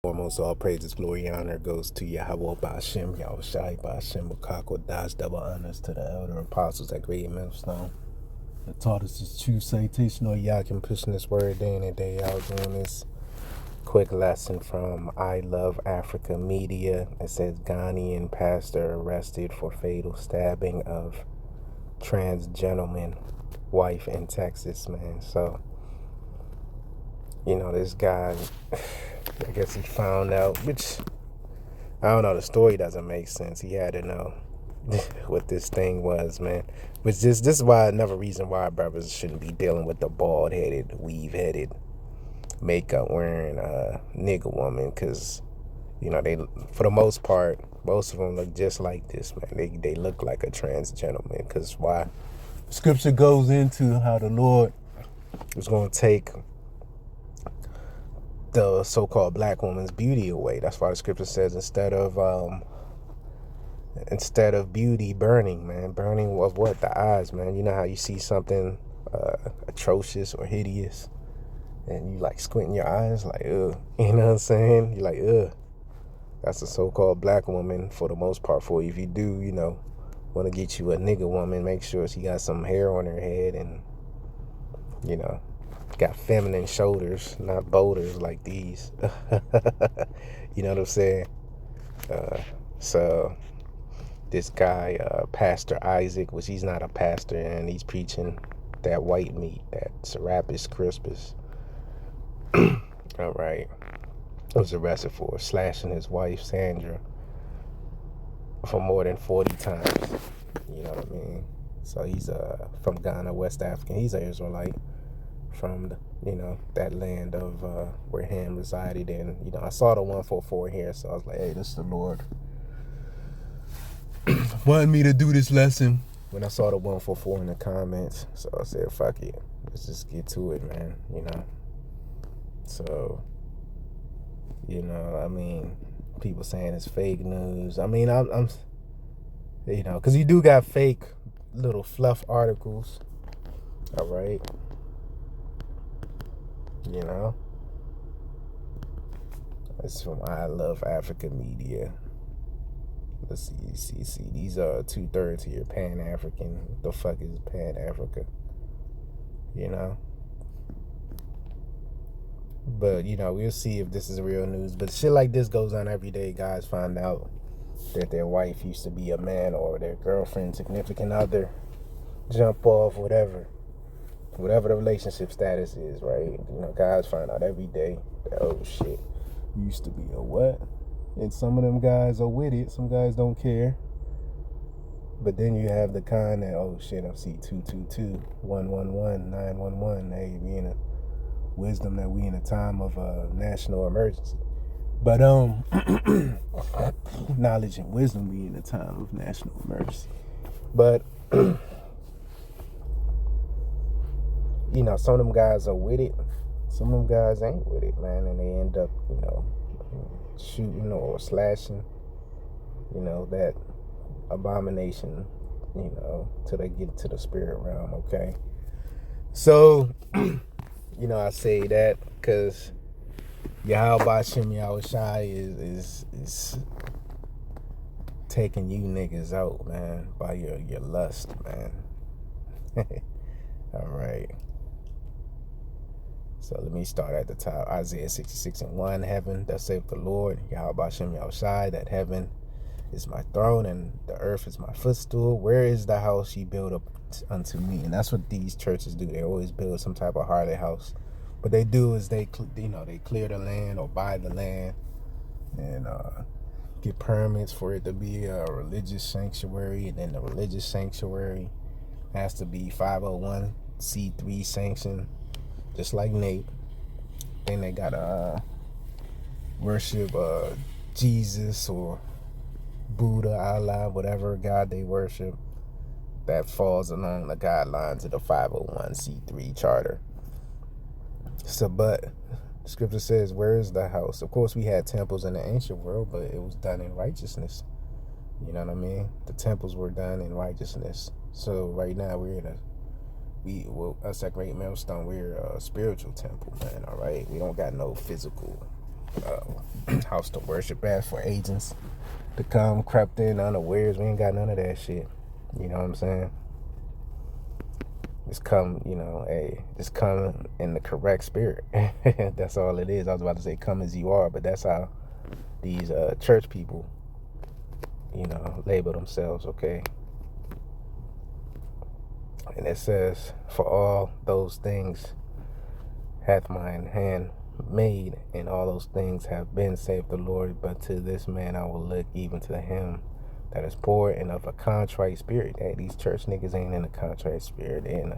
Foremost, all praises, glory, and honor goes to Yahweh Ba'ashem, Yahweh Shai Ba'ashem, Wakako, Das, double honors to the elder apostles at Great Millstone. That taught us this true citation, or Yakin pushing this word day in and day out, doing this quick lesson from I Love Africa Media. It says Ghanaian pastor arrested for fatal stabbing of trans gentleman wife in Texas, man. So, this guy, I guess he found out, which, I don't know, the story doesn't make sense. He had to know what this thing was, man. Which this is why, another reason why brothers shouldn't be dealing with the bald-headed, weave-headed, makeup-wearing nigga woman, because, they, for the most part, most of them look just like this, man. They look like a trans gentleman, because why? Scripture goes into how the Lord was going to take the so-called black woman's beauty away. That's why the scripture says instead of beauty, burning, man. Burning of what? The eyes, man. You know how you see something atrocious or hideous and you like squinting your eyes like, ugh. You know what I'm saying? You're like, ugh. That's a so-called black woman for the most part for you. If you do, want to get you a nigga woman, make sure she got some hair on her head and, got feminine shoulders, not boulders like these. You know what I'm saying? So this guy, Pastor Isaac, which he's not a pastor, and he's preaching that white meat, that Serapis Crispus. All right. Was arrested for slashing his wife, Sandra, for more than 40 times. You know what I mean? So he's from Ghana, West African. He's an Israelite from, that land of where Ham resided in. I saw the 144 here, so I was like, hey, this is the Lord wanted me to do this lesson when I saw the 144 in the comments. So I said, fuck it. Let's just get to it, man, So, people saying it's fake news. I'm because you do got fake little fluff articles, all right? It's from I Love Africa Media. Let's see. These are 2/3 here, Pan-African. What the fuck is Pan-Africa? But, we'll see if this is real news. But shit like this goes on every day. Guys find out that their wife used to be a man, or their girlfriend, significant other, jump off, whatever the relationship status is, right? Guys find out every day that, oh shit, used to be a what? And some of them guys are with it. Some guys don't care. But then you have the kind that, oh shit, I see 222, 111, 911. Hey, we in a wisdom that we in a time of national emergency. But knowledge and wisdom, we in a time of national emergency. But some of them guys are with it. Some of them guys ain't with it, man, and they end up, shooting or slashing, that abomination, till they get to the spirit realm, okay? So, I say that because Yahweh Ba'ashem, Yahweh Shai is taking you niggas out, man, by your lust, man. All right. So let me start at the top. Isaiah 66:1. Heaven, thus saith the Lord, Yahweh Ba'ashem Yahweh Shai, that heaven is my throne and the earth is my footstool. Where is the house ye build up unto me? And that's what these churches do. They always build some type of harlot house. What they do is they clear the land or buy the land and get permits for it to be a religious sanctuary. And then the religious sanctuary has to be 501c3 sanctioned, just like Nate. Then they gotta worship Jesus or Buddha, Allah, whatever God they worship that falls along the guidelines of the 501c3 charter. So, but scripture says, where is the house? Of course, we had temples in the ancient world, but it was done in righteousness. You know what I mean? The temples were done in righteousness. So right now us at Great Millstone, we're a spiritual temple, man. All right, we don't got no physical house to worship at for agents to come crept in unawares. We ain't got none of that shit. You know what I'm saying? Just come, just come in the correct spirit. That's all it is. I was about to say come as you are, but that's how these church people, label themselves, okay? And it says, for all those things hath mine hand made, and all those things have been, saith the Lord. But to this man I will look, even to him that is poor and of a contrite spirit. Hey, these church niggas ain't in a contrite spirit. They in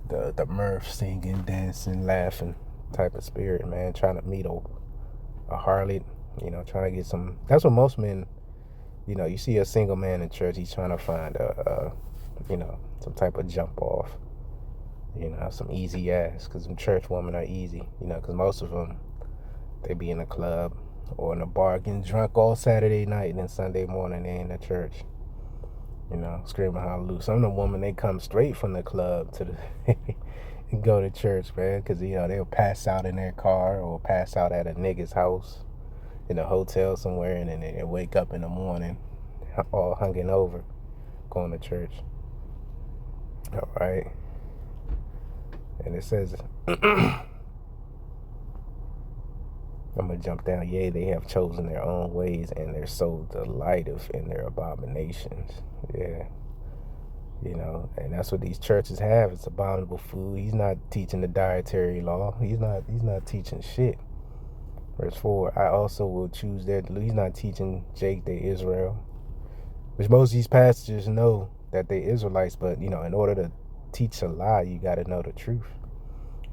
the mirth, singing, dancing, laughing type of spirit, man. Trying to meet a harlot, trying to get some. That's what most men, you see a single man in church, he's trying to find some type of jump off. Some easy ass, because them church women are easy, because most of them, they be in a club or in a bar getting drunk all Saturday night, and then Sunday morning they in the church, screaming hallelujah. Some of the women, they come straight from the club to the and go to church, man, because they'll pass out in their car or pass out at a nigga's house in a hotel somewhere, and then they wake up in the morning all hunging over, going to church. All right. And it says, I'm going to jump down. Yea, they have chosen their own ways, and their soul delighteth in their abominations. Yeah. And that's what these churches have. It's abominable food. He's not teaching the dietary law. He's not teaching shit. Verse 4, I also will choose their delusion. He's not teaching Jake they Israel. Which most of these pastors know that they Israelites, but, in order to teach a lie, you got to know the truth.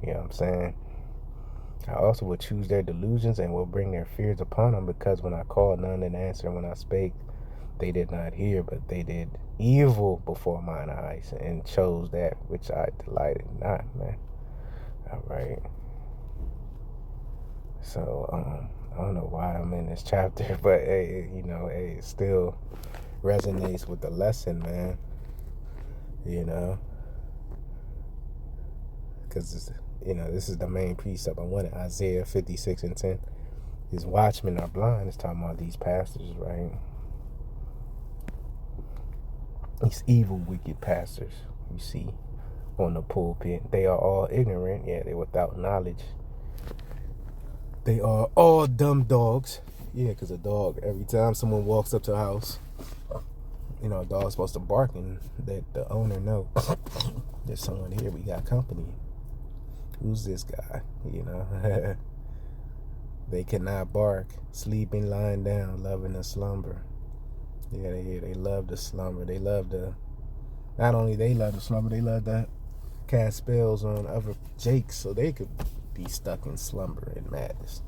You know what I'm saying? I also will choose their delusions and will bring their fears upon them, because when I called, none did answer. When I spake, they did not hear, but they did evil before mine eyes and chose that which I delighted not, man. All right. So, I don't know why I'm in this chapter, but hey, it still resonates with the lesson, man. Because this is the main precept I wanted. Isaiah 56:10. These watchmen are blind. It's talking about these pastors, right? These evil, wicked pastors you see on the pulpit. They are all ignorant. Yeah, they're without knowledge. They are all dumb dogs. Yeah, because a dog, every time someone walks up to a house, a dog's supposed to bark and let the owner know there's someone here. We got company. Who's this guy? They cannot bark, sleeping, lying down, loving the slumber. Yeah, they love the slumber. They love not only they love the slumber, they love to cast spells on other jakes so they could be stuck in slumber and madness.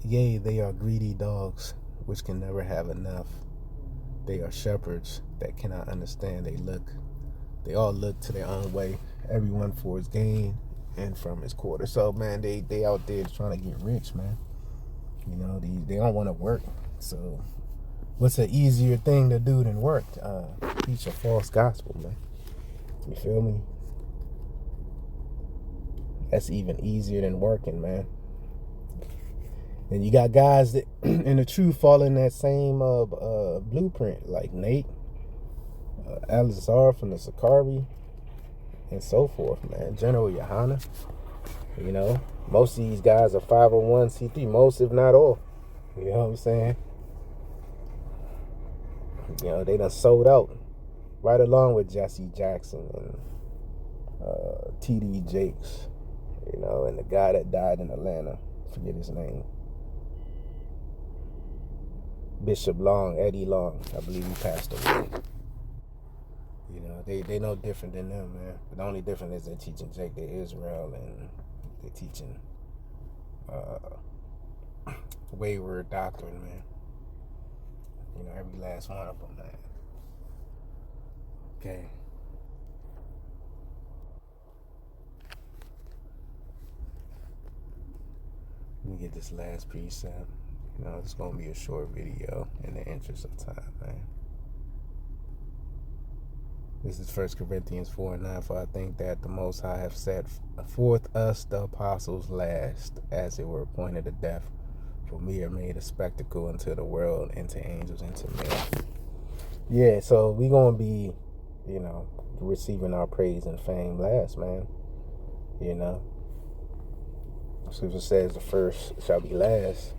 Yea, they are greedy dogs, which can never have enough. They are shepherds that cannot understand. They all look to their own way, everyone for his gain and from his quarter. So, man, they out there trying to get rich, man. They don't want to work. So, what's an easier thing to do than work? Preach a false gospel, man. You feel me? That's even easier than working, man. And you got guys that in the truth fall in that same blueprint, like Nate, Alizar from the Sakari, and so forth, man. General Yohana. Most of these guys are 501c3, most if not all. You know what I'm saying? They done sold out right along with Jesse Jackson and T.D. Jakes, and the guy that died in Atlanta, forget his name. Bishop Long, Eddie Long, I believe he passed away. They no different than them, man. But the only difference is they're teaching Jake the Israel, and they're teaching wayward doctrine, man. Every last one of them, man. Okay. Let me get this last precept. It's going to be a short video in the interest of time, man. This is 1 Corinthians 4:9. For I think that the Most High have set forth us, the apostles, last, as it were appointed to death, For me are made a spectacle into the world, into angels, into men. Yeah, so we gonna be, receiving our praise and fame last, man. Scripture says the first shall be last,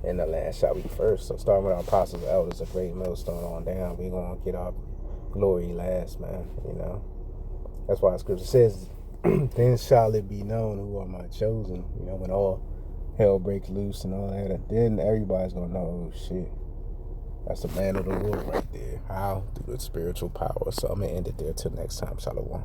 and the last shall be first. So starting with our apostles, elders, a great millstone on down, we gonna get our glory last, man. That's why Scripture says, then shall it be known who are my chosen. When all hell breaks loose and all that, and then everybody's gonna know, oh shit, that's the man of the Lord right there. How? Through the spiritual power. So I'm gonna end it there till next time. Shalom.